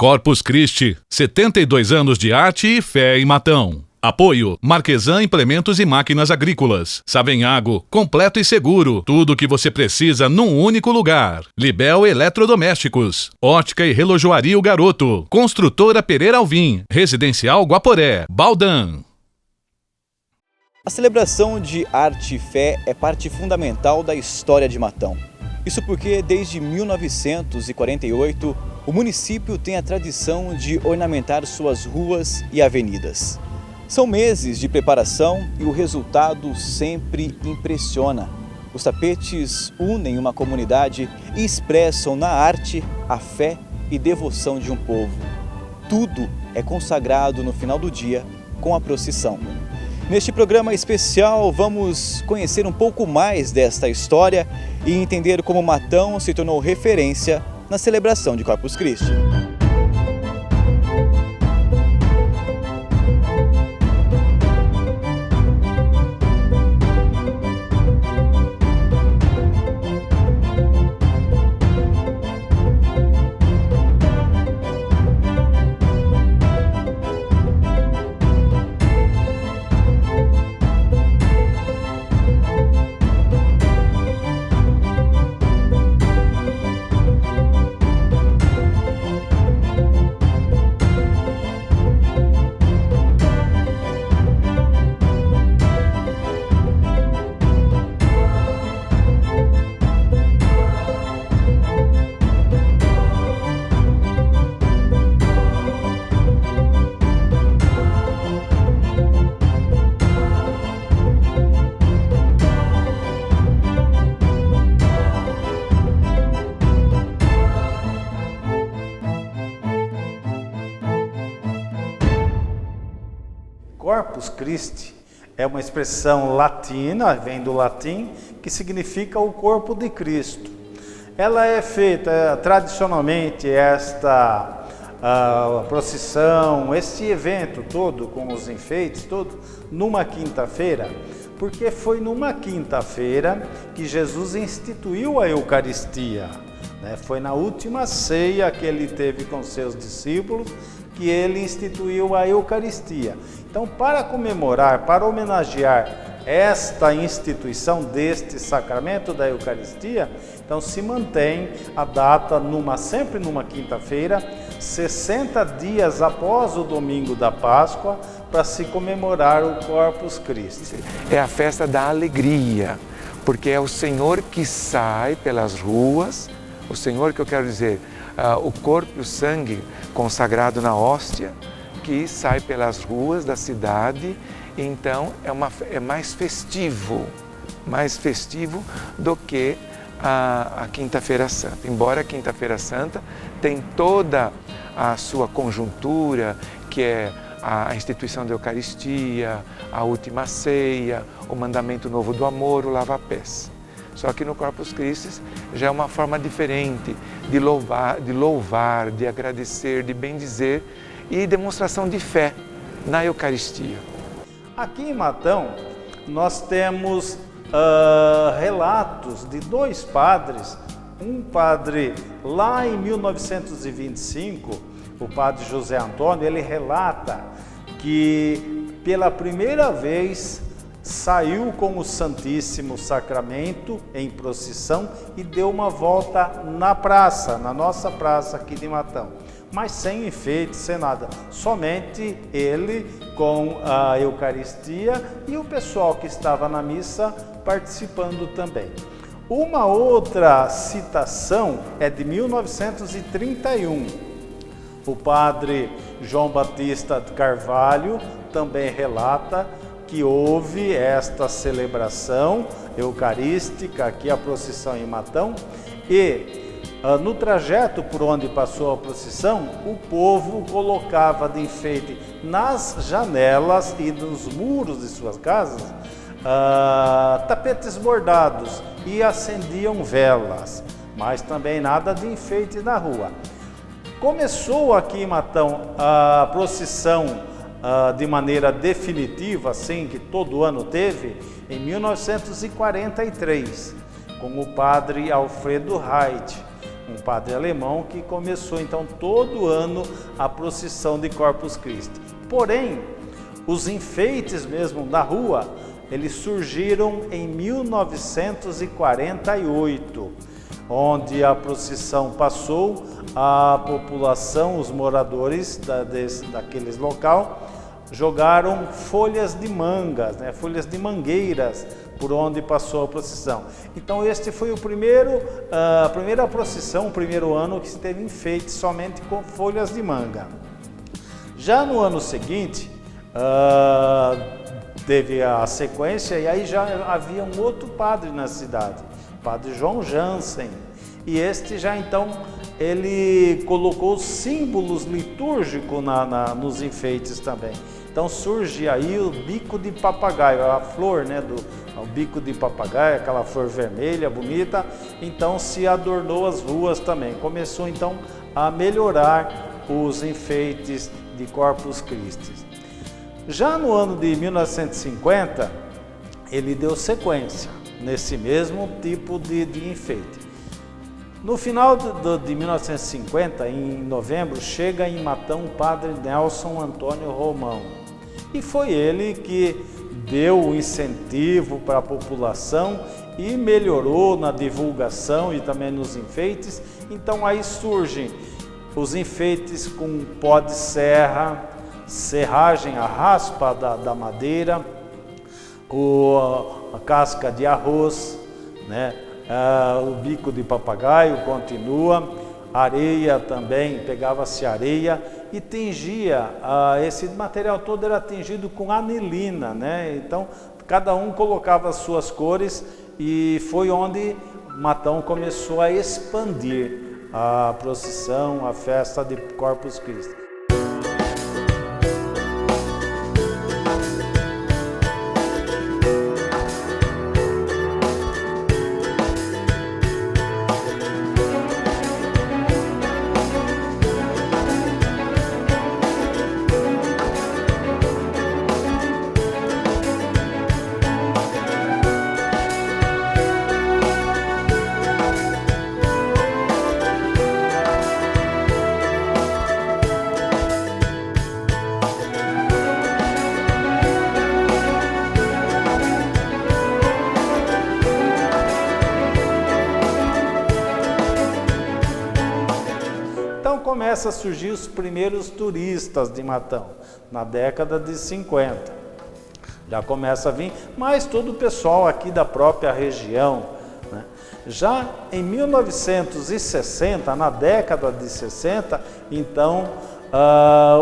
Corpus Christi, 72 anos de arte e fé em Matão. Apoio: Marquesan Implementos e Máquinas Agrícolas. Savenhago, completo e seguro. Tudo o que você precisa num único lugar. Libel Eletrodomésticos. Ótica e Relojoaria O Garoto. Construtora Pereira Alvim. Residencial Guaporé. Baldan. A celebração de arte e fé é parte fundamental da história de Matão. Isso porque desde 1948 o município tem a tradição de ornamentar suas ruas e avenidas. São meses de preparação e o resultado sempre impressiona. Os tapetes unem uma comunidade e expressam na arte a fé e devoção de um povo. Tudo é consagrado no final do dia com a procissão. Neste programa especial, vamos conhecer um pouco mais desta história e entender como Matão se tornou referência na celebração de Corpus Christi. Corpus Christi é uma expressão latina, vem do latim, que significa o corpo de Cristo. Ela é feita tradicionalmente, esta procissão, este evento todo, com os enfeites, todo, numa quinta-feira, porque foi numa quinta-feira que Jesus instituiu a Eucaristia. Foi na última ceia que ele teve com seus discípulos que ele instituiu a Eucaristia. Então, para comemorar, para homenagear esta instituição deste sacramento da Eucaristia, então se mantém a data sempre numa quinta-feira, 60 dias após o domingo da Páscoa, para se comemorar o Corpus Christi. É a festa da alegria, porque é o Senhor que sai pelas ruas, o Senhor que eu quero dizer, o corpo e o sangue consagrado na hóstia, que sai pelas ruas da cidade, então é mais festivo do que a Quinta-feira Santa. Embora a Quinta-feira Santa tem toda a sua conjuntura, que é a instituição da Eucaristia, a última ceia, o mandamento novo do amor, o lava-pés. Só que no Corpus Christi já é uma forma diferente de louvar, de agradecer, de bendizer e demonstração de fé na Eucaristia. Aqui em Matão, nós temos relatos de dois padres. Um padre lá em 1925, o padre José Antônio, ele relata que pela primeira vez saiu com o Santíssimo Sacramento em procissão e deu uma volta na praça, na nossa praça aqui de Matão, mas sem enfeite, sem nada, somente ele com a Eucaristia e o pessoal que estava na missa participando também. Uma outra citação é de 1931. O padre João Batista de Carvalho também relata que houve esta celebração eucarística, aqui a procissão em Matão, e no trajeto por onde passou a procissão, o povo colocava de enfeite nas janelas e nos muros de suas casas tapetes bordados e acendiam velas, mas também nada de enfeite na rua. Começou aqui em Matão a procissão de maneira definitiva, assim que todo ano teve, em 1943, com o padre Alfredo Reit. um padre alemão que começou então todo ano a procissão de Corpus Christi. Porém, os enfeites mesmo da rua, eles surgiram em 1948, onde a procissão passou, a população, os moradores daqueles local, jogaram folhas de mangas, né, folhas de mangueiras, por onde passou a procissão. Então este foi a primeira procissão, o primeiro ano que se teve enfeite somente com folhas de manga. Já no ano seguinte, teve a sequência, e aí já havia um outro padre na cidade, o padre João Jansen, e este já então ele colocou símbolos litúrgicos nos enfeites também. Então surge aí o bico de papagaio, a flor, né, o bico de papagaio, aquela flor vermelha, bonita, então se adornou as ruas também. Começou então a melhorar os enfeites de Corpus Christi. Já no ano de 1950, ele deu sequência nesse mesmo tipo de enfeite. No final de 1950, em novembro, chega em Matão o padre Nelson Antônio Romão. E foi ele que deu o incentivo para a população e melhorou na divulgação e também nos enfeites. Então aí surgem os enfeites com pó de serra, serragem, a raspa da madeira, a casca de arroz, né? O bico de papagaio continua, areia também, pegava-se areia e tingia, esse material todo era tingido com anilina, né? Então cada um colocava as suas cores e foi onde Matão começou a expandir a procissão, a festa de Corpus Christi. Então começa a surgir os primeiros turistas de Matão, na década de 50. Já começa a vir, mas todo o pessoal aqui da própria região, né? Já em 1960, na década de 60, então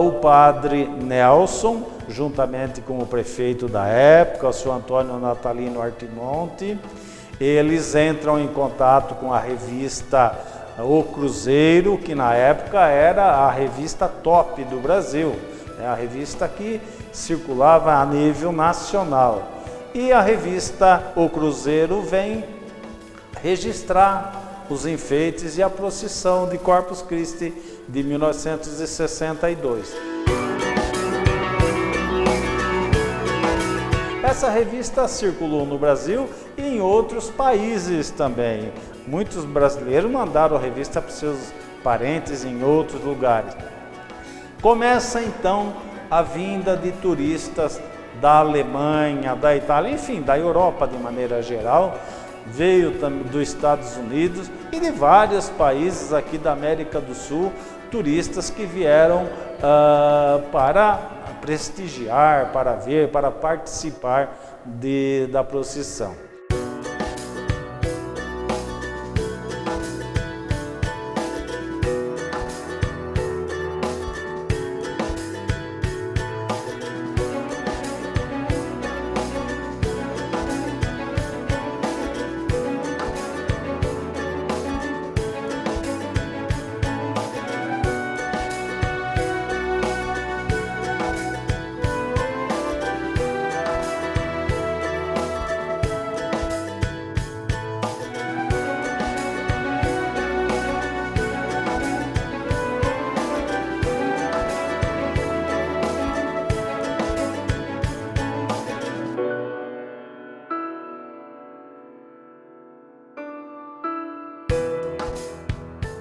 o padre Nelson, juntamente com o prefeito da época, o senhor Antônio Natalino Artimonte, eles entram em contato com a revista O Cruzeiro, que na época era a revista top do Brasil, a revista que circulava a nível nacional. E a revista O Cruzeiro vem registrar os enfeites e a procissão de Corpus Christi de 1962. Essa revista circulou no Brasil e em outros países também. Muitos brasileiros mandaram a revista para seus parentes em outros lugares. Começa então a vinda de turistas da Alemanha, da Itália, enfim, da Europa de maneira geral. Veio também dos Estados Unidos e de vários países aqui da América do Sul, turistas que vieram para prestigiar, para ver, para participar da procissão.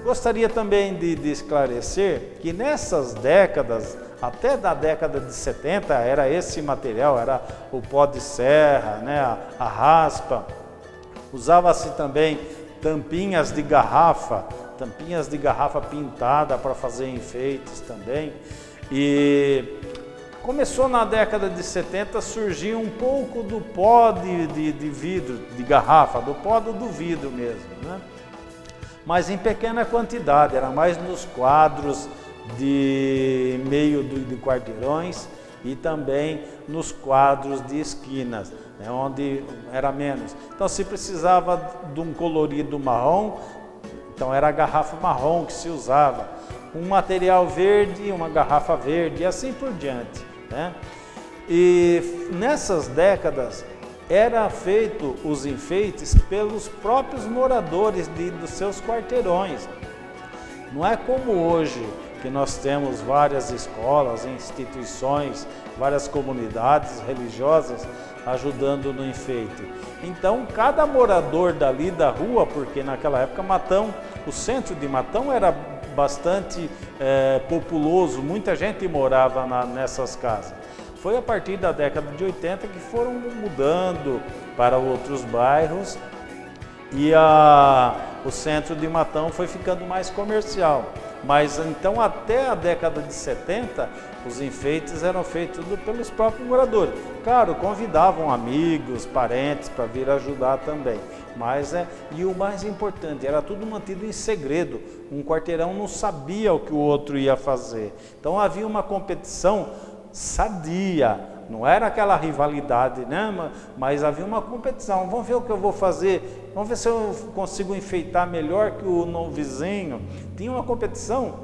Gostaria também de esclarecer que nessas décadas, até da década de 70, era esse material, era o pó de serra, né, a raspa. Usava-se também tampinhas de garrafa pintada para fazer enfeites também. E começou na década de 70 a surgir um pouco do pó de vidro, de garrafa, do pó do vidro mesmo, né? Mas em pequena quantidade, era mais nos quadros de meio de quarteirões e também nos quadros de esquinas, né, onde era menos. Então, se precisava de um colorido marrom, então era a garrafa marrom que se usava. Um material verde, uma garrafa verde e assim por diante, né? E nessas décadas era feito os enfeites pelos próprios moradores dos seus quarteirões. Não é como hoje, que nós temos várias escolas, instituições, várias comunidades religiosas ajudando no enfeite. Então, cada morador dali da rua, porque naquela época Matão, o centro de Matão era bastante populoso, muita gente morava nessas casas. Foi a partir da década de 80 que foram mudando para outros bairros e o centro de Matão foi ficando mais comercial. Mas então até a década de 70 os enfeites eram feitos pelos próprios moradores. Claro, convidavam amigos, parentes para vir ajudar também. E o mais importante, era tudo mantido em segredo. Um quarteirão não sabia o que o outro ia fazer. Então havia uma competição sadia, não era aquela rivalidade, né? Mas havia uma competição. Vamos ver o que eu vou fazer, vamos ver se eu consigo enfeitar melhor que o vizinho. Tinha uma competição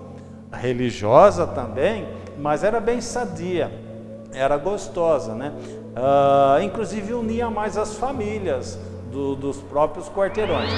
religiosa também, mas era bem sadia, era gostosa, né? Inclusive unia mais as famílias dos próprios quarteirões.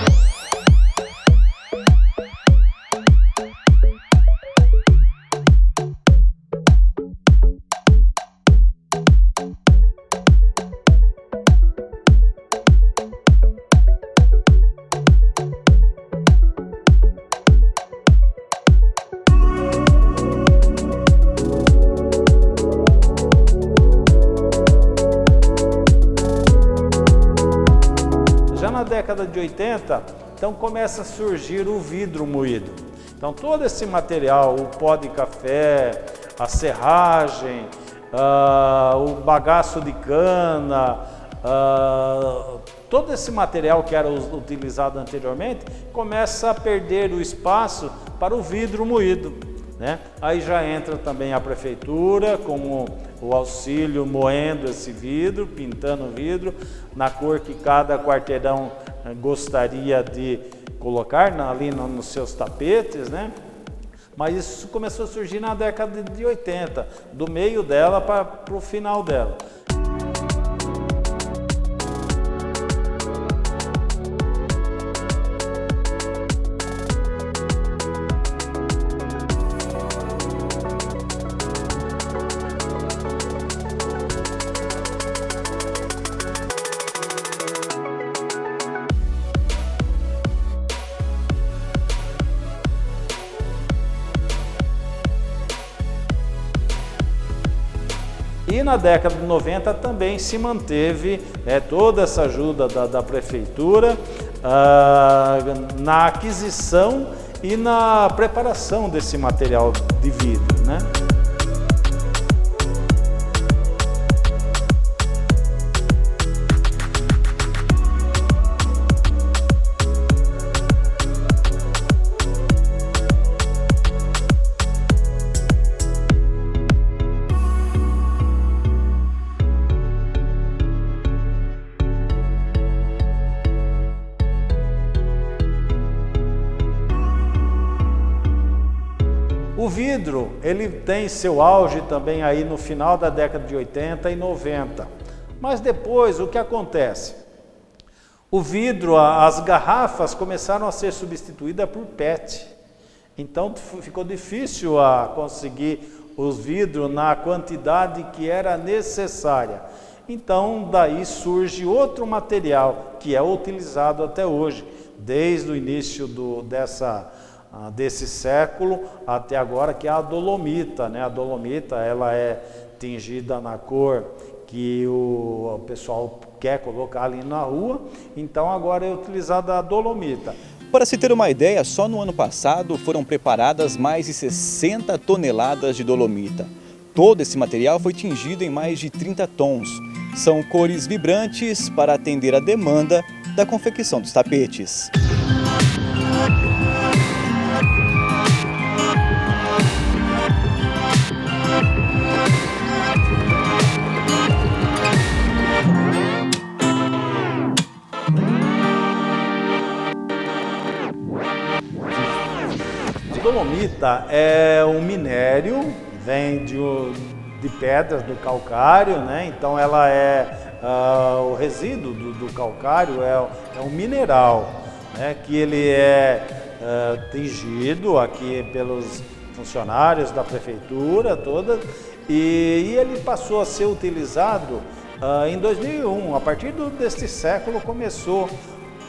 Na década de 80, então começa a surgir o vidro moído. Então todo esse material, o pó de café, a serragem, o bagaço de cana, todo esse material que era utilizado anteriormente, começa a perder o espaço para o vidro moído, né? Aí já entra também a prefeitura com o auxílio moendo esse vidro, pintando o vidro na cor que cada quarteirão gostaria de colocar ali nos seus tapetes, né? Mas isso começou a surgir na década de 80, do meio dela para o final dela. E na década de 90 também se manteve toda essa ajuda da prefeitura na aquisição e na preparação desse material de vidro, né? O vidro, ele tem seu auge também aí no final da década de 80 e 90. Mas depois, o que acontece? O vidro, as garrafas começaram a ser substituídas por PET. Então ficou difícil conseguir os vidros na quantidade que era necessária. Então daí surge outro material que é utilizado até hoje, desde o início dessa desse século até agora, que é a dolomita, né? A dolomita, ela é tingida na cor que o pessoal quer colocar ali na rua, então agora é utilizada a dolomita. Para se ter uma ideia, só no ano passado foram preparadas mais de 60 toneladas de dolomita. Todo esse material foi tingido em mais de 30 tons. São cores vibrantes para atender a demanda da confecção dos tapetes. A dolomita é um minério, vem de pedras do calcário, né? Então ela é o resíduo do calcário, é um mineral, né? Que ele é tingido aqui pelos funcionários da prefeitura toda, e ele passou a ser utilizado em 2001. A partir deste século começou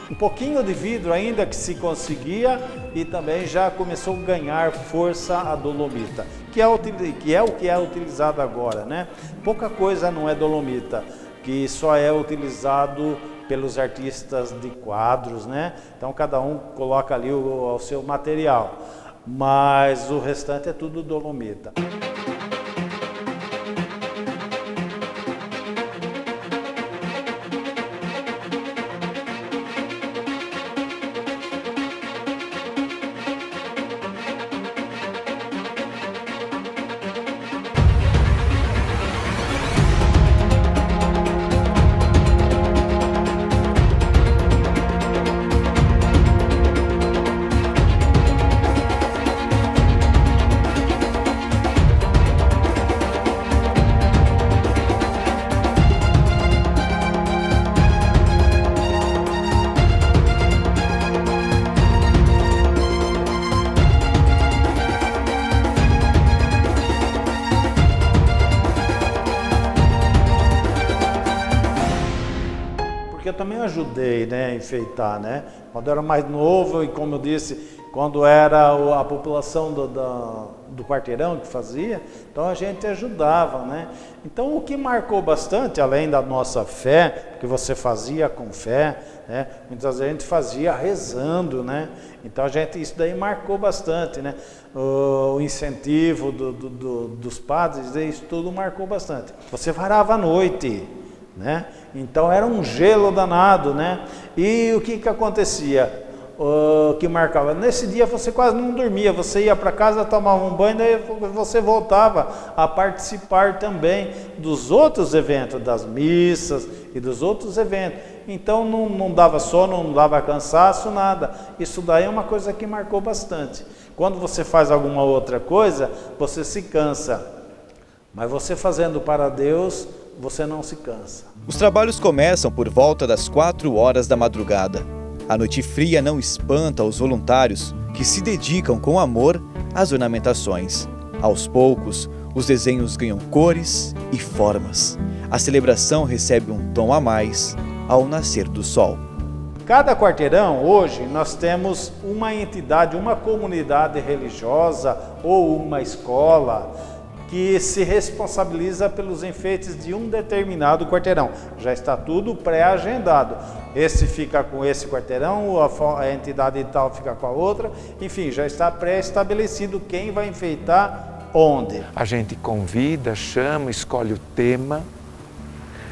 um pouquinho de vidro ainda que se conseguia, e também já começou a ganhar força a dolomita, que é o que é utilizado agora, né? Pouca coisa não é dolomita, que só é utilizado pelos artistas de quadros, né? Então cada um coloca ali o seu material, mas o restante é tudo dolomita. Eu também ajudei, né, a enfeitar, né? Quando eu era mais novo, e como eu disse, quando era a população do quarteirão que fazia, então a gente ajudava, né? Então o que marcou bastante, além da nossa fé, que você fazia com fé, né? Muitas vezes a gente fazia rezando, né? Então isso daí marcou bastante, né? O incentivo dos padres, isso tudo marcou bastante. Você varava à noite, né? Então era um gelo danado, né? E o que acontecia? O que marcava? Nesse dia você quase não dormia, você ia para casa, tomava um banho, daí você voltava a participar também dos outros eventos, das missas e dos outros eventos. Então não dava sono, não dava cansaço, nada. Isso daí é uma coisa que marcou bastante. Quando você faz alguma outra coisa, você se cansa. Mas você fazendo para Deus, você não se cansa. Os trabalhos começam por volta das 4 horas da madrugada. A noite fria não espanta os voluntários que se dedicam com amor às ornamentações. Aos poucos, os desenhos ganham cores e formas. A celebração recebe um tom a mais ao nascer do sol. Cada quarteirão, hoje, nós temos uma entidade, uma comunidade religiosa ou uma escola que se responsabiliza pelos enfeites de um determinado quarteirão. Já está tudo pré-agendado. Esse fica com esse quarteirão, a entidade tal fica com a outra. Enfim, já está pré-estabelecido quem vai enfeitar onde. A gente convida, chama, escolhe o tema,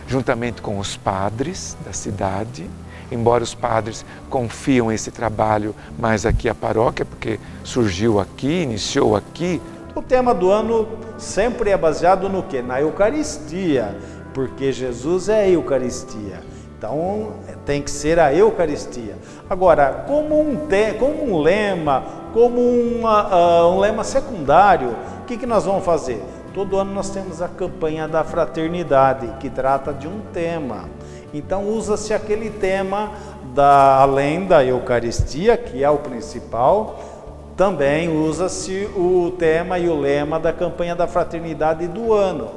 juntamente com os padres da cidade. Embora os padres confiam esse trabalho mais aqui à paróquia, porque surgiu aqui, iniciou aqui. O tema do ano sempre é baseado no quê? Na Eucaristia, porque Jesus é a Eucaristia. Então tem que ser a Eucaristia. Agora, como um lema, como um lema secundário, o que nós vamos fazer? Todo ano nós temos a campanha da fraternidade, que trata de um tema. Então usa-se aquele tema além da Eucaristia, que é o principal. Também usa-se o tema e o lema da campanha da fraternidade do ano,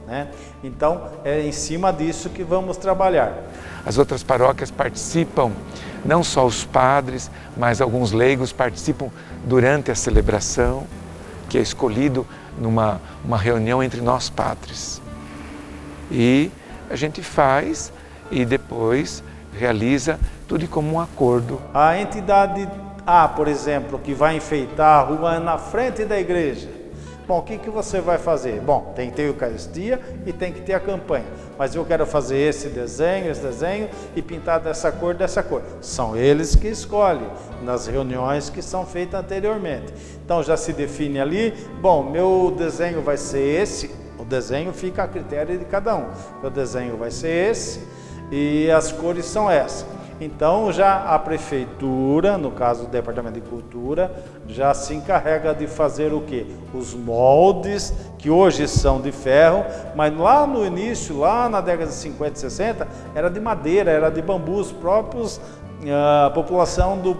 né? Então é em cima disso que vamos trabalhar. As outras paróquias participam não só os padres, mas alguns leigos participam durante a celebração, que é escolhido numa reunião entre nós padres. E a gente faz e depois realiza tudo como um acordo. A entidade A, por exemplo, que vai enfeitar a rua na frente da igreja. Bom, o que você vai fazer? Bom, tem que ter a Eucaristia e tem que ter a campanha. Mas eu quero fazer esse desenho e pintar dessa cor, dessa cor. São eles que escolhem nas reuniões que são feitas anteriormente. Então já se define ali, bom, meu desenho vai ser esse, o desenho fica a critério de cada um. Meu desenho vai ser esse e as cores são essas. Então já a prefeitura, no caso do Departamento de Cultura, já se encarrega de fazer o quê? Os moldes, que hoje são de ferro, mas lá no início, lá na década de 50 e 60, era de madeira, era de bambus próprios. A população do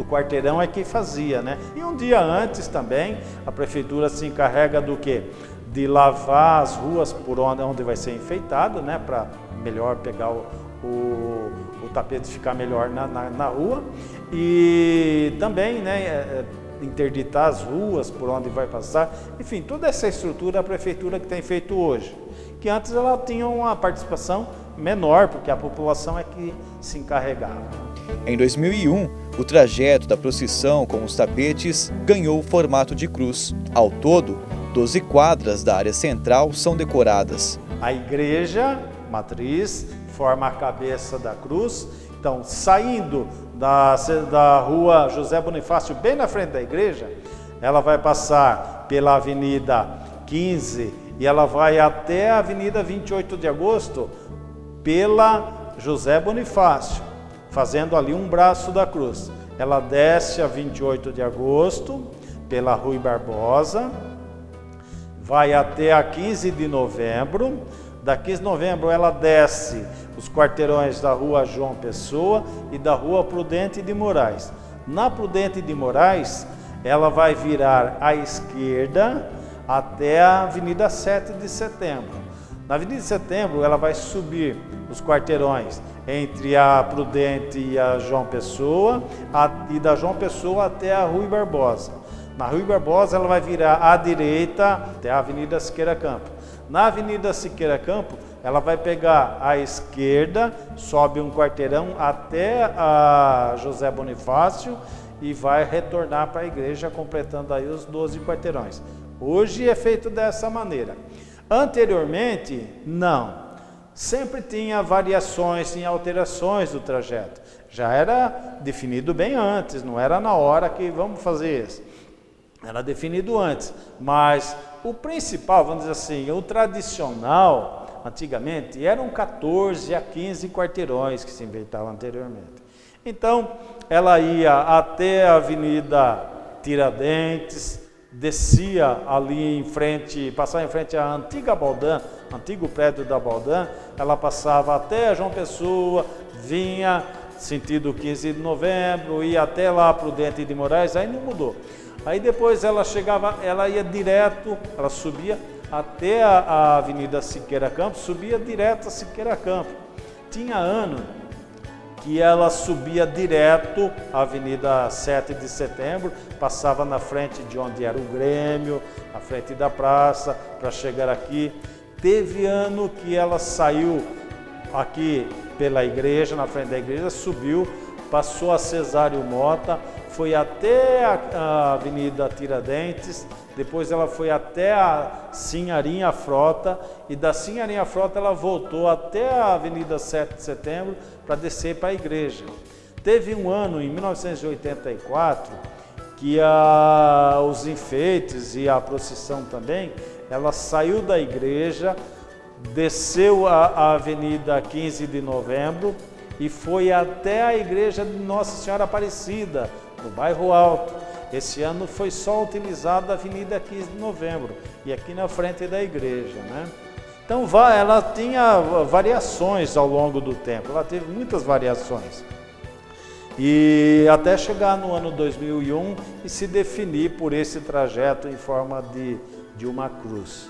quarteirão é que fazia, né? E um dia antes também, a prefeitura se encarrega do quê? De lavar as ruas por onde vai ser enfeitado, né? Para melhor pegar o tapete ficar melhor na rua e também, né, interditar as ruas por onde vai passar, enfim, toda essa estrutura a prefeitura que tem feito hoje, que antes ela tinha uma participação menor, porque a população é que se encarregava. Em 2001, o trajeto da procissão com os tapetes ganhou o formato de cruz. Ao todo, 12 quadras da área central são decoradas. A igreja matriz forma a cabeça da cruz. Então, saindo da rua José Bonifácio, bem na frente da igreja, ela vai passar pela Avenida 15 e ela vai até a Avenida 28 de Agosto pela José Bonifácio, fazendo ali um braço da cruz. Ela desce a 28 de Agosto pela Rui Barbosa, vai até a 15 de Novembro. Da 15 de Novembro ela desce os quarteirões da Rua João Pessoa e da Rua Prudente de Moraes. Na Prudente de Moraes, ela vai virar à esquerda até a Avenida 7 de Setembro. Na Avenida de Setembro, ela vai subir os quarteirões entre a Prudente e a João Pessoa, e da João Pessoa até a Rui Barbosa. Na Rui Barbosa, ela vai virar à direita até a Avenida Siqueira Campos. Na Avenida Siqueira Campos, ela vai pegar à esquerda, sobe um quarteirão até a José Bonifácio e vai retornar para a igreja, completando aí os 12 quarteirões. Hoje é feito dessa maneira. Anteriormente, não. Sempre tinha variações, tinha alterações do trajeto. Já era definido bem antes, não era na hora que vamos fazer isso. Era definido antes, mas o principal, vamos dizer assim, o tradicional, antigamente, eram 14 a 15 quarteirões que se inventavam anteriormente. Então, ela ia até a Avenida Tiradentes, descia ali em frente, passava em frente à antiga Baldan, antigo prédio da Baldan, ela passava até João Pessoa, vinha sentido 15 de Novembro, ia até lá Prudente de Moraes, aí não mudou. Aí depois ela chegava, ela ia direto, ela subia até a Avenida Siqueira Campos, subia direto a Siqueira Campos. Tinha ano que ela subia direto a Avenida 7 de Setembro, passava na frente de onde era o Grêmio, na frente da praça, para chegar aqui. Teve ano que ela saiu aqui pela igreja, na frente da igreja, subiu, passou a Cesário Mota, foi até a Avenida Tiradentes, depois ela foi até a Sinharinha Frota e da Sinharinha Frota ela voltou até a Avenida 7 de Setembro para descer para a igreja. Teve um ano, em 1984, que os enfeites e a procissão também, ela saiu da igreja, desceu a Avenida 15 de Novembro e foi até a igreja de Nossa Senhora Aparecida, no bairro Alto. Esse ano foi só utilizada a Avenida 15 de Novembro e aqui na frente da igreja, né? Então ela tinha variações ao longo do tempo, ela teve muitas variações. E até chegar no ano 2001 e se definir por esse trajeto em forma de uma cruz.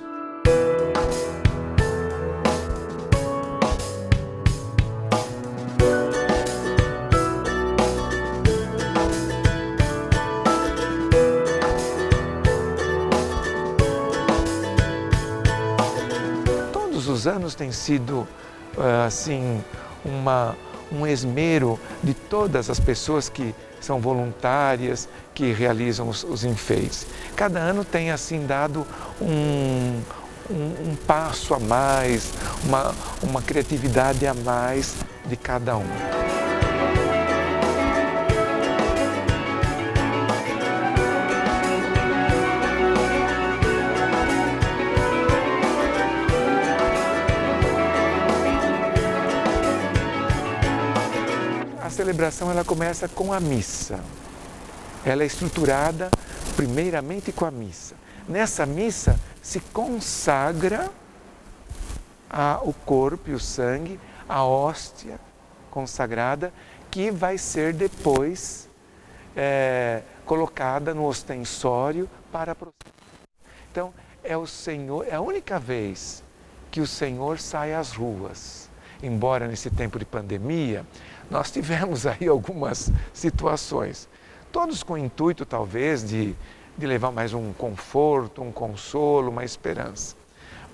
os anos tem sido assim um esmero de todas as pessoas que são voluntárias, que realizam os enfeites. Cada ano tem assim dado um passo a mais, uma criatividade a mais de cada um. A celebração ela começa com a missa. Ela é estruturada primeiramente com a missa. Nessa missa se consagra o corpo e o sangue, a hóstia consagrada, que vai ser depois colocada no ostensório para a procissão. Então é a única vez que o Senhor sai às ruas. Embora nesse tempo de pandemia nós tivemos aí algumas situações, todos com o intuito talvez de levar mais um conforto, um consolo, uma esperança.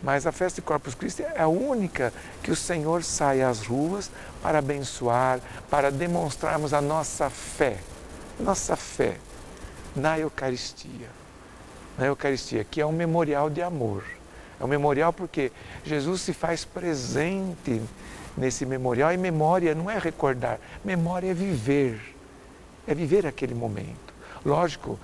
Mas a festa de Corpus Christi é a única que o Senhor sai às ruas para abençoar, para demonstrarmos a nossa fé na Eucaristia. Na Eucaristia, que é um memorial de amor. É um memorial porque Jesus se faz presente nesse memorial, e memória não é recordar, memória é viver aquele momento. Lógico,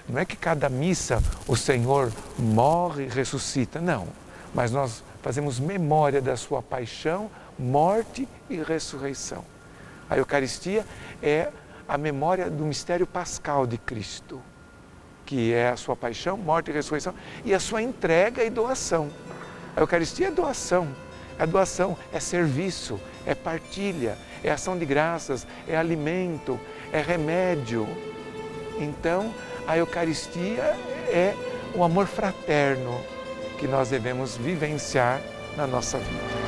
não é que cada missa o Senhor morre e ressuscita, não, mas nós fazemos memória da sua paixão, morte e ressurreição. A Eucaristia é a memória do mistério pascal de Cristo, que é a sua paixão, morte e ressurreição, e a sua entrega e doação. A Eucaristia é doação. A doação é serviço, é partilha, é ação de graças, é alimento, é remédio. Então, a Eucaristia é o amor fraterno que nós devemos vivenciar na nossa vida.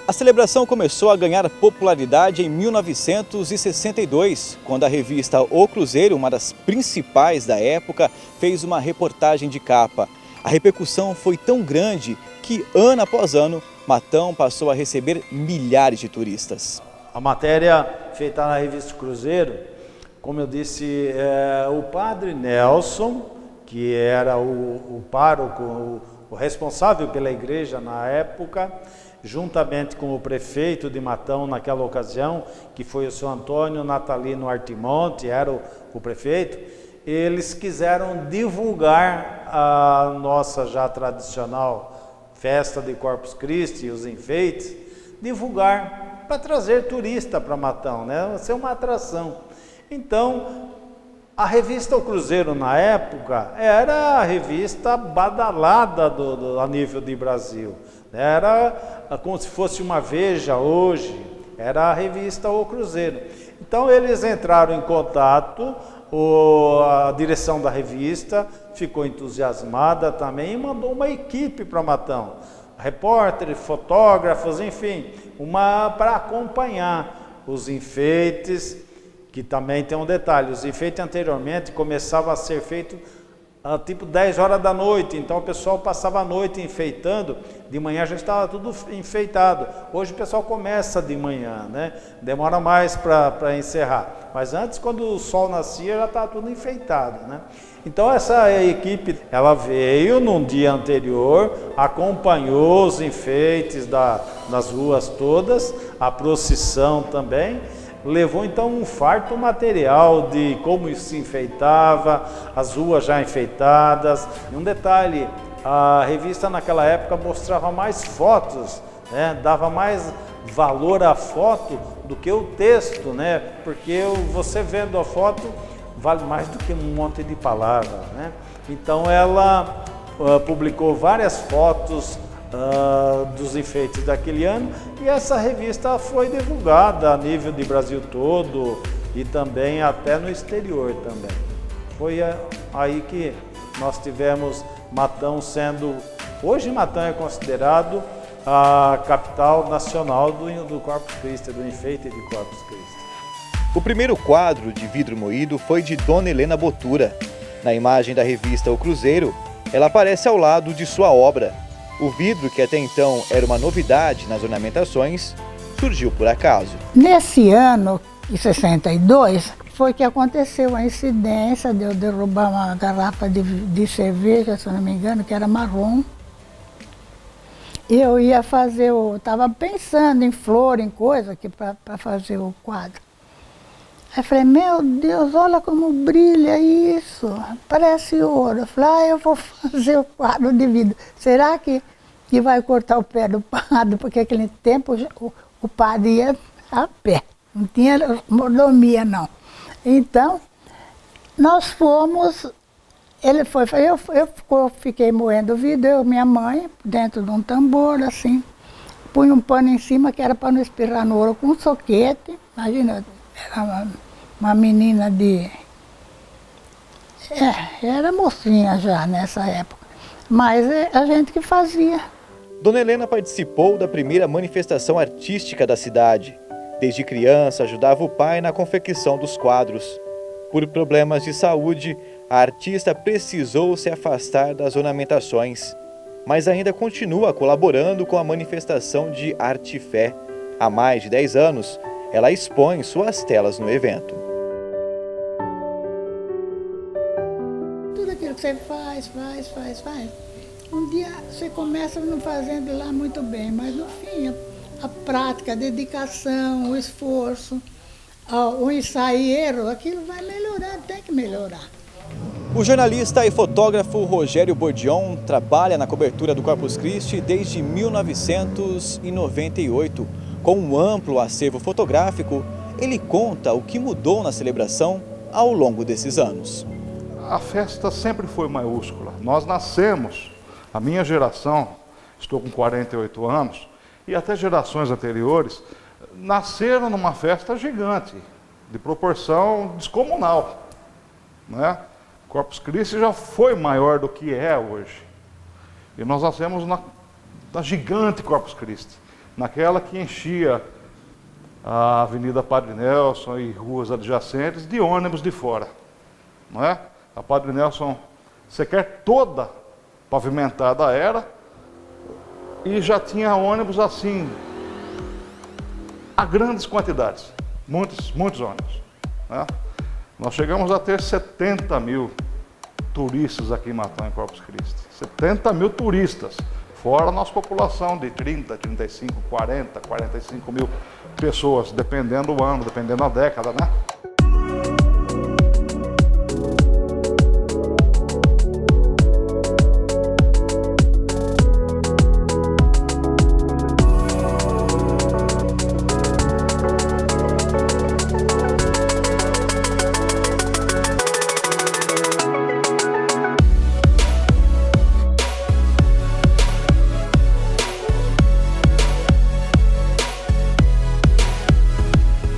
A celebração começou a ganhar popularidade em 1962, quando a revista O Cruzeiro, uma das principais da época, fez uma reportagem de capa. A repercussão foi tão grande que, ano após ano, Matão passou a receber milhares de turistas. A matéria feita na revista Cruzeiro, como eu disse, o padre Nelson, que era o pároco, o responsável pela igreja na época, juntamente com o prefeito de Matão naquela ocasião, que foi o seu Antônio Natalino Artimonte, era o prefeito, eles quiseram divulgar a nossa já tradicional festa de Corpus Christi, os enfeites, divulgar para trazer turista para Matão, né? Ser uma atração. Então, a revista O Cruzeiro, na época, era a revista badalada a nível de Brasil. Era como se fosse uma Veja hoje, era a revista O Cruzeiro. Então eles entraram em contato, a direção da revista ficou entusiasmada também e mandou uma equipe para Matão. Repórteres, fotógrafos, enfim, para acompanhar os enfeites, que também tem um detalhe, os enfeites anteriormente começavam a ser feitos tipo 10 horas da noite, então o pessoal passava a noite enfeitando, de manhã já estava tudo enfeitado. Hoje o pessoal começa de manhã, né? Demora mais para encerrar, mas antes, quando o sol nascia, já estava tudo enfeitado, né? Então essa equipe, ela veio num dia anterior, acompanhou os enfeites das ruas todas, a procissão também, levou então um farto material de como se enfeitava, as ruas já enfeitadas. E um detalhe, A revista naquela época mostrava mais fotos, né? Dava mais valor à foto do que o texto, né? Porque você vendo a foto vale mais do que um monte de palavras, né? Então ela publicou várias fotos dos enfeites daquele ano, e essa revista foi divulgada a nível de Brasil todo e também até no exterior também. Foi aí que nós tivemos Matão sendo... Hoje Matão é considerado a capital nacional do Corpus Christi, do enfeite de Corpus Christi. O primeiro quadro de vidro moído foi de Dona Helena Botura. Na imagem da revista O Cruzeiro, ela aparece ao lado de sua obra. O vidro, que até então era uma novidade nas ornamentações, surgiu por acaso. Nesse ano, em 62, foi que aconteceu a incidência de eu derrubar uma garrafa de cerveja, se eu não me engano, que era marrom. Eu ia fazer, estava pensando em flor, em coisa para fazer o quadro. Aí falei, meu Deus, olha como brilha isso, parece ouro. Eu falei, eu vou fazer o quadro de vidro. Será que vai cortar o pé do padre? Porque naquele tempo o padre ia a pé, não tinha mordomia não. Então, nós fomos, ele foi, eu fiquei moendo o vidro, eu e minha mãe, dentro de um tambor, assim, punha um pano em cima que era para não espirrar no ouro, com um soquete, imagina, era uma menina era mocinha já nessa época, mas a gente que fazia. Dona Helena participou da primeira manifestação artística da cidade. Desde criança, ajudava o pai na confecção dos quadros. Por problemas de saúde, a artista precisou se afastar das ornamentações, mas ainda continua colaborando com a manifestação de Arte e Fé. Há mais de 10 anos, ela expõe suas telas no evento. Tudo aquilo que você faz. Um dia você começa não fazendo lá muito bem, mas no fim, a prática, a dedicação, o esforço, o ensaio e erro, aquilo vai melhorar, tem que melhorar. O jornalista e fotógrafo Rogério Bordion trabalha na cobertura do Corpus Christi desde 1998. Com um amplo acervo fotográfico, ele conta o que mudou na celebração ao longo desses anos. A festa sempre foi maiúscula. Nós nascemos, a minha geração, estou com 48 anos, e até gerações anteriores, nasceram numa festa gigante, de proporção descomunal, né? Corpus Christi já foi maior do que é hoje. E nós nascemos na gigante Corpus Christi, naquela que enchia a Avenida Padre Nelson e ruas adjacentes de ônibus de fora, não é? A Padre Nelson sequer toda pavimentada era, e já tinha ônibus assim, a grandes quantidades, muitos ônibus, né? Nós chegamos a ter 70 mil turistas aqui em Matão, em Corpus Christi. 70 mil turistas, fora a nossa população de 30, 35, 40, 45 mil pessoas, dependendo do ano, dependendo da década, né?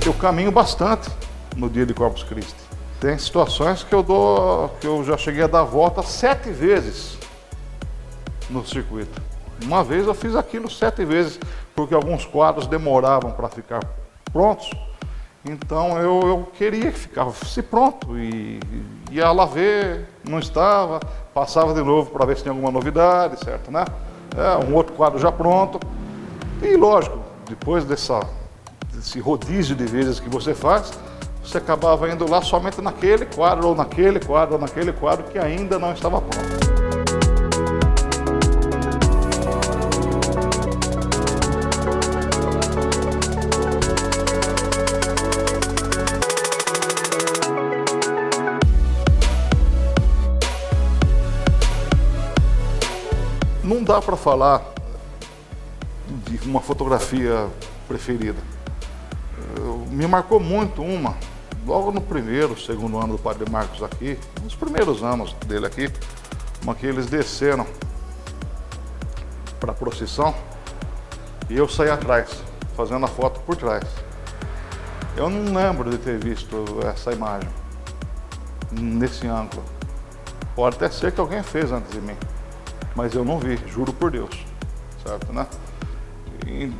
Eu caminho bastante no dia de Corpus Christi. Tem situações que eu já cheguei a dar volta 7 vezes no circuito. Uma vez eu fiz aquilo 7 vezes, porque alguns quadros demoravam para ficar prontos. Então eu queria que ficasse pronto e ia lá ver, não estava, passava de novo para ver se tinha alguma novidade, certo, né? Um outro quadro já pronto. E lógico, depois desse rodízio de vezes que você faz, você acabava indo lá somente naquele quadro, ou naquele quadro, ou naquele quadro que ainda não estava pronto. Não dá para falar de uma fotografia preferida. Me marcou muito uma, logo no primeiro, segundo ano do Padre Marcos aqui, nos primeiros anos dele aqui, uma que eles desceram para a procissão e eu saí atrás, fazendo a foto por trás. Eu não lembro de ter visto essa imagem nesse ângulo. Pode até ser que alguém fez antes de mim, mas eu não vi, juro por Deus, certo, né?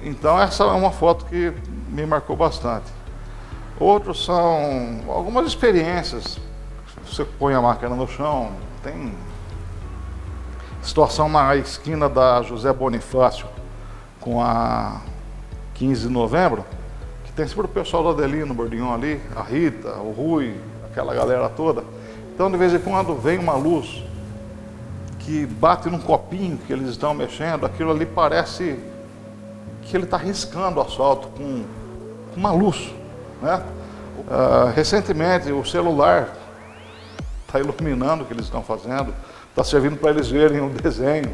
Então essa é uma foto que me marcou bastante. Outros são algumas experiências. Você põe a máquina no chão, tem situação na esquina da José Bonifácio com a 15 de novembro, que tem sempre o pessoal do Adelino, Bordignon ali, a Rita, o Rui, aquela galera toda. Então de vez em quando vem uma luz que bate num copinho que eles estão mexendo, aquilo ali parece que ele está riscando o asfalto com uma luz, né? Recentemente o celular está iluminando o que eles estão fazendo, está servindo para eles verem o desenho,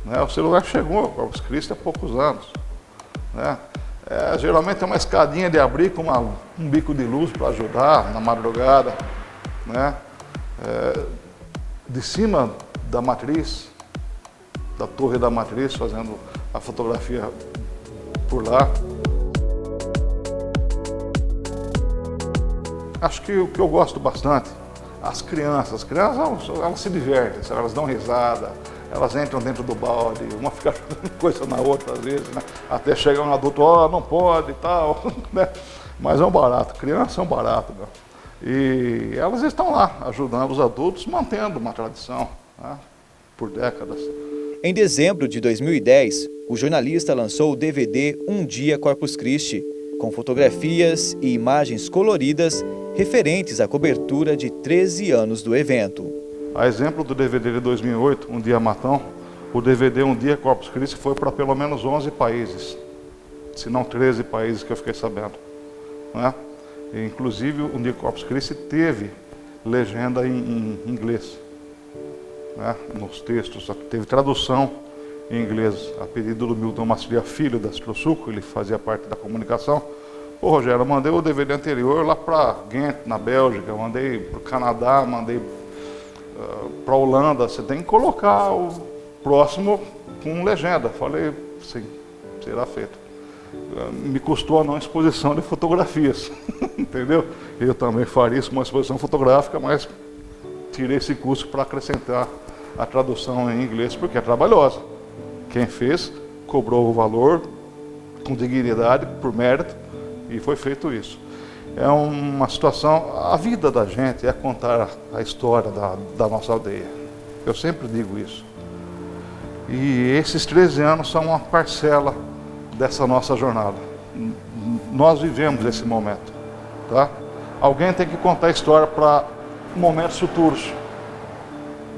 né? O celular chegou para os Cristo há poucos anos, né? Geralmente é uma escadinha de abrir com um bico de luz para ajudar na madrugada, né? De cima da matriz, da torre da matriz, fazendo a fotografia por lá. Acho que o que eu gosto bastante, as crianças elas se divertem, elas dão risada, elas entram dentro do balde, uma fica jogando coisa na outra às vezes, né? Até chegar um adulto, não pode e tal, né? Mas é um barato, criança é um barato, né? E elas estão lá ajudando os adultos, mantendo uma tradição, né? Por décadas. Em dezembro de 2010, o jornalista lançou o DVD Um Dia Corpus Christi, com fotografias e imagens coloridas referentes à cobertura de 13 anos do evento. A exemplo do DVD de 2008, Um Dia Matão, o DVD Um Dia Corpus Christi foi para pelo menos 11 países, se não 13 países que eu fiquei sabendo, né? E, inclusive, Um Dia Corpus Christi teve legenda em inglês, né? Nos textos, teve tradução em inglês, a pedido do Milton Maciel Filho, da Astrosuco, ele fazia parte da comunicação. Ô Rogério, eu mandei o DVD anterior lá para Ghent, na Bélgica, mandei para o Canadá, mandei para a Holanda, você tem que colocar o próximo com legenda. Falei, sim, será feito. Me custou a não exposição de fotografias, entendeu? Eu também faria isso, uma exposição fotográfica, mas tirei esse custo para acrescentar a tradução em inglês, porque é trabalhosa. Quem fez, cobrou o valor com dignidade, por mérito, e foi feito isso. É uma situação, a vida da gente é contar a história da nossa aldeia. Eu sempre digo isso. E esses 13 anos são uma parcela dessa nossa jornada. Nós vivemos esse momento, tá? Alguém tem que contar a história para momentos futuros,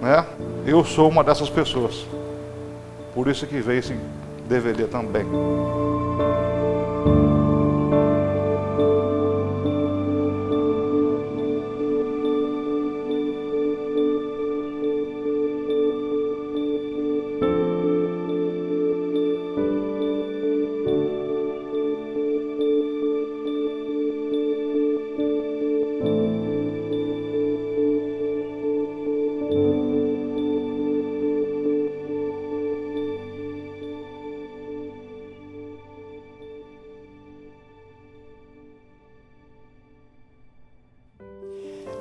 né? Eu sou uma dessas pessoas. Por isso que veio esse DVD também.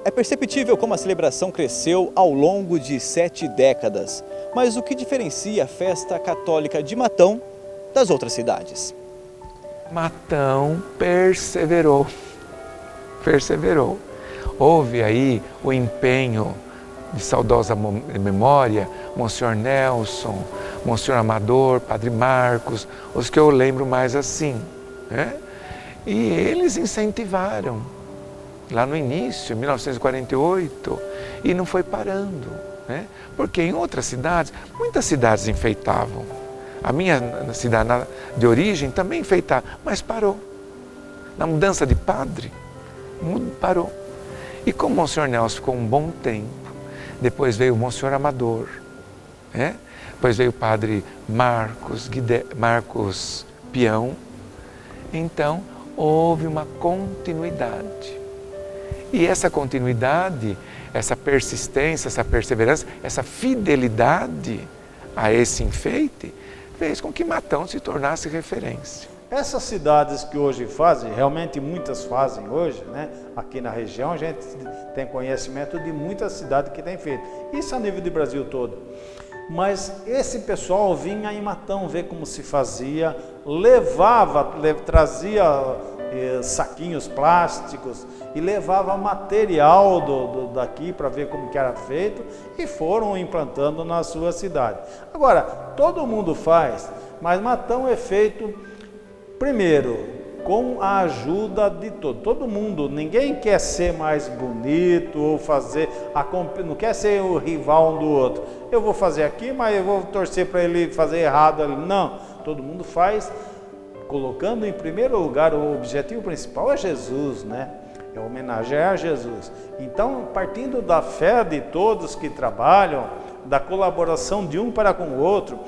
É perceptível como a celebração cresceu ao longo de 7 décadas. Mas o que diferencia a festa católica de Matão das outras cidades? Matão perseverou. Houve aí o empenho de saudosa memória, Monsenhor Nelson, Monsenhor Amador, Padre Marcos, os que eu lembro mais assim, né? E eles incentivaram lá no início, em 1948, e não foi parando, né? Porque em outras cidades, muitas cidades enfeitavam. A minha cidade de origem também enfeitava, mas parou. Na mudança de padre, parou. E como o Monsenhor Nelson ficou um bom tempo, depois veio o Monsenhor Amador, né? Depois veio o padre Marcos Pião. Então, houve uma continuidade. E essa continuidade, essa persistência, essa perseverança, essa fidelidade a esse enfeite, fez com que Matão se tornasse referência. Essas cidades que hoje fazem, realmente muitas fazem hoje, né? Aqui na região a gente tem conhecimento de muitas cidades que têm feito. Isso a nível de Brasil todo. Mas esse pessoal vinha em Matão ver como se fazia, trazia saquinhos plásticos e levava material daqui para ver como que era feito e foram implantando na sua cidade. Agora, todo mundo faz, mas Matão é feito primeiro com a ajuda de todo mundo. Ninguém quer ser mais bonito ou não quer ser o rival um do outro. Eu vou fazer aqui, mas eu vou torcer para ele fazer errado ali. Não, todo mundo faz colocando em primeiro lugar, o objetivo principal é Jesus, né? É homenagear Jesus. Então, partindo da fé de todos que trabalham, da colaboração de um para com o outro,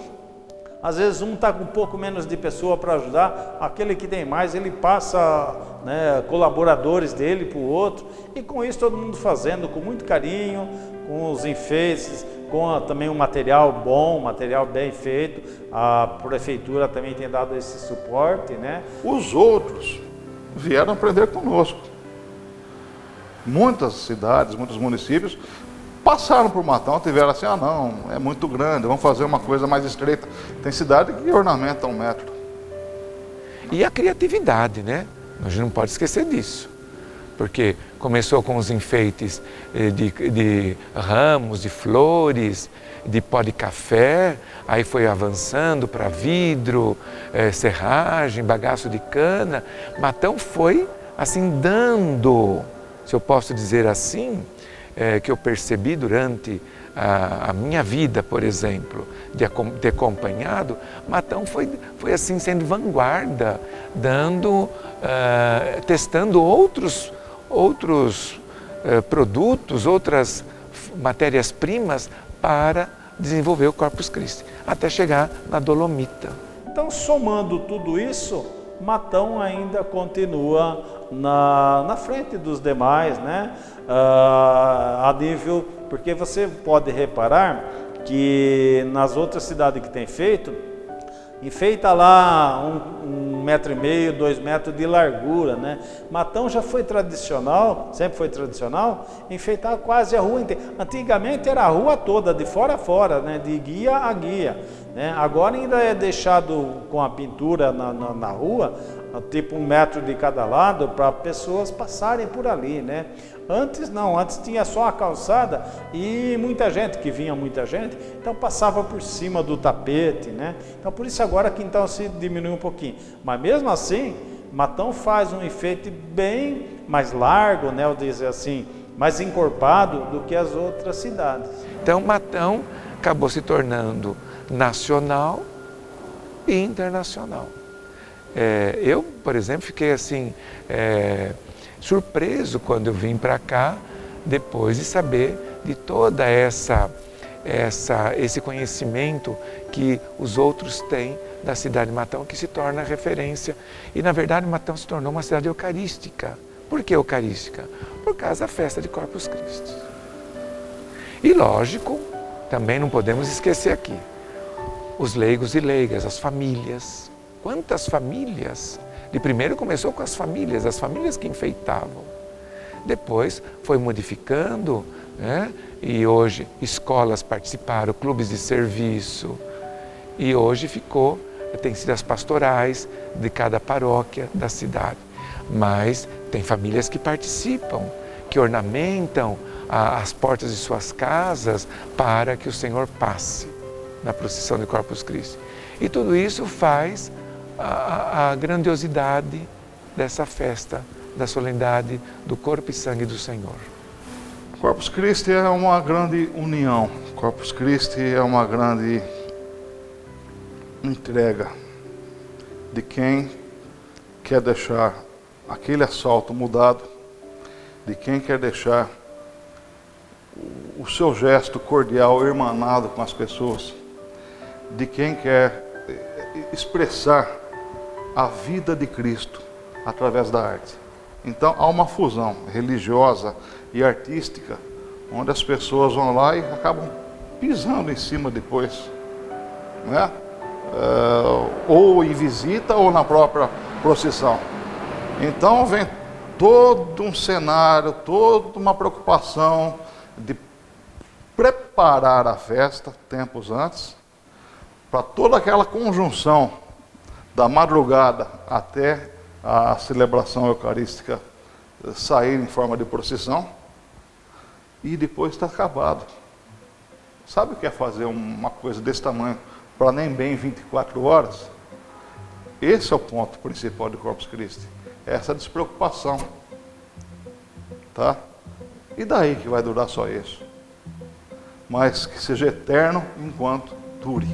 às vezes um está com um pouco menos de pessoa para ajudar, aquele que tem mais, ele passa, né, colaboradores dele para o outro, e com isso todo mundo fazendo com muito carinho, com os enfeites, com também um material bom, material bem feito. A prefeitura também tem dado esse suporte, né? Os outros vieram aprender conosco. Muitas cidades, muitos municípios passaram por Matão, tiveram assim, não, é muito grande, vamos fazer uma coisa mais estreita. Tem cidade que ornamenta 1 metro. E a criatividade, né? A gente não pode esquecer disso. Porque começou com os enfeites de ramos, de flores, de pó de café, aí foi avançando para vidro, serragem, bagaço de cana. Matão foi assim dando, se eu posso dizer assim, que eu percebi durante a minha vida, por exemplo, de ter acompanhado, Matão foi assim sendo vanguarda, testando outros produtos, outras matérias-primas para desenvolver o Corpus Christi, até chegar na Dolomita. Então, somando tudo isso, Matão ainda continua na frente dos demais, né? A nível, porque você pode reparar que nas outras cidades que tem feito, enfeita lá 1,5 metro, 2 metros de largura, né? Matão já foi tradicional, sempre foi tradicional, enfeitar quase a rua inteira. Antigamente era a rua toda, de fora a fora, né? De guia a guia, né? Agora ainda é deixado com a pintura na rua, tipo 1 metro de cada lado, para pessoas passarem por ali, né? Antes não, antes tinha só a calçada e muita gente, então passava por cima do tapete, né? Então por isso agora que então se diminui um pouquinho, mas mesmo assim, Matão faz um enfeite bem mais largo, né? Eu dizer assim, mais encorpado do que as outras cidades. Então Matão acabou se tornando nacional e internacional. Eu, por exemplo, fiquei assim surpreso quando eu vim para cá, depois de saber de toda esse conhecimento que os outros têm da cidade de Matão, que se torna referência. E na verdade Matão se tornou uma cidade eucarística. Por que eucarística? Por causa da festa de Corpus Christi. E lógico, também não podemos esquecer aqui, os leigos e leigas, as famílias. Quantas famílias? De primeiro começou com as famílias que enfeitavam. Depois foi modificando, né? E hoje escolas participaram, clubes de serviço. E hoje tem sido as pastorais de cada paróquia da cidade. Mas tem famílias que participam, que ornamentam as portas de suas casas para que o Senhor passe na procissão de Corpus Christi. E tudo isso faz a grandiosidade dessa festa, da solenidade do corpo e sangue do Senhor. Corpus Christi é uma grande união, Corpus Christi é uma grande entrega de quem quer deixar aquele asfalto mudado, de quem quer deixar o seu gesto cordial, irmanado com as pessoas, de quem quer expressar a vida de Cristo através da arte. Então há uma fusão religiosa e artística, onde as pessoas vão lá e acabam pisando em cima depois, né? Ou em visita ou na própria procissão. Então vem todo um cenário, toda uma preocupação de preparar a festa tempos antes, para toda aquela conjunção da madrugada até a celebração eucarística sair em forma de procissão, e depois está acabado. Sabe o que é fazer uma coisa desse tamanho para nem bem 24 horas? Esse é o ponto principal de Corpus Christi, essa despreocupação, tá? E daí que vai durar só isso? Mas que seja eterno enquanto dure.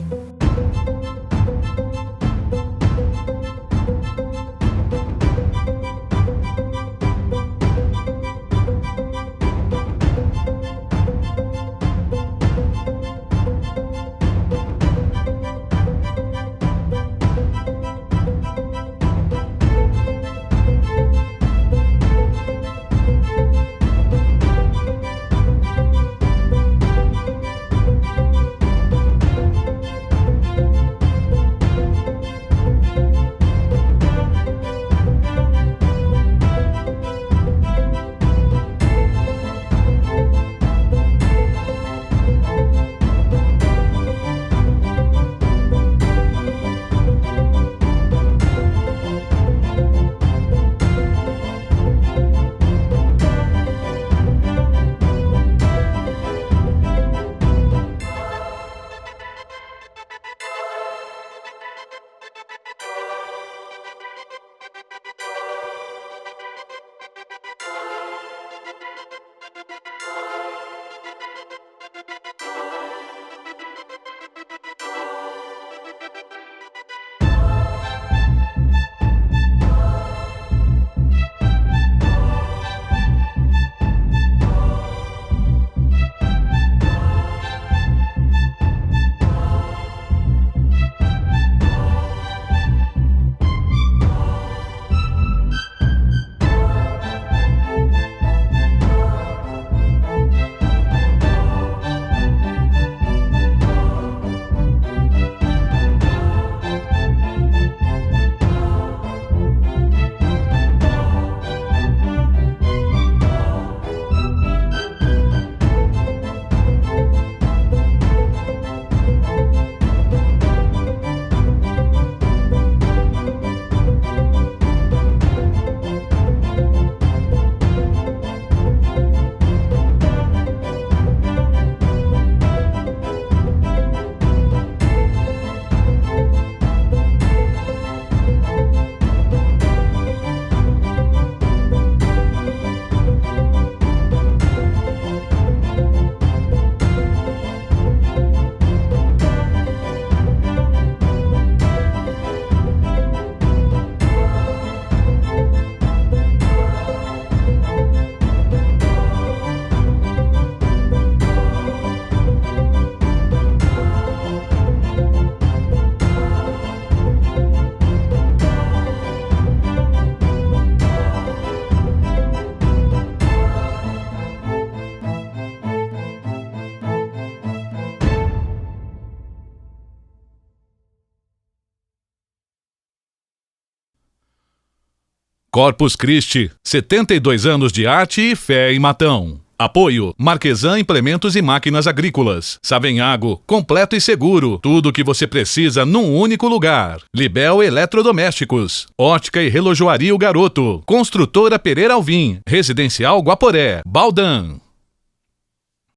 Corpus Christi, 72 anos de arte e fé em Matão. Apoio: Marquesan Implementos e Máquinas Agrícolas. Savenhago, completo e seguro. Tudo o que você precisa num único lugar. Libel Eletrodomésticos. Ótica e Relojoaria O Garoto. Construtora Pereira Alvim. Residencial Guaporé. Baldan.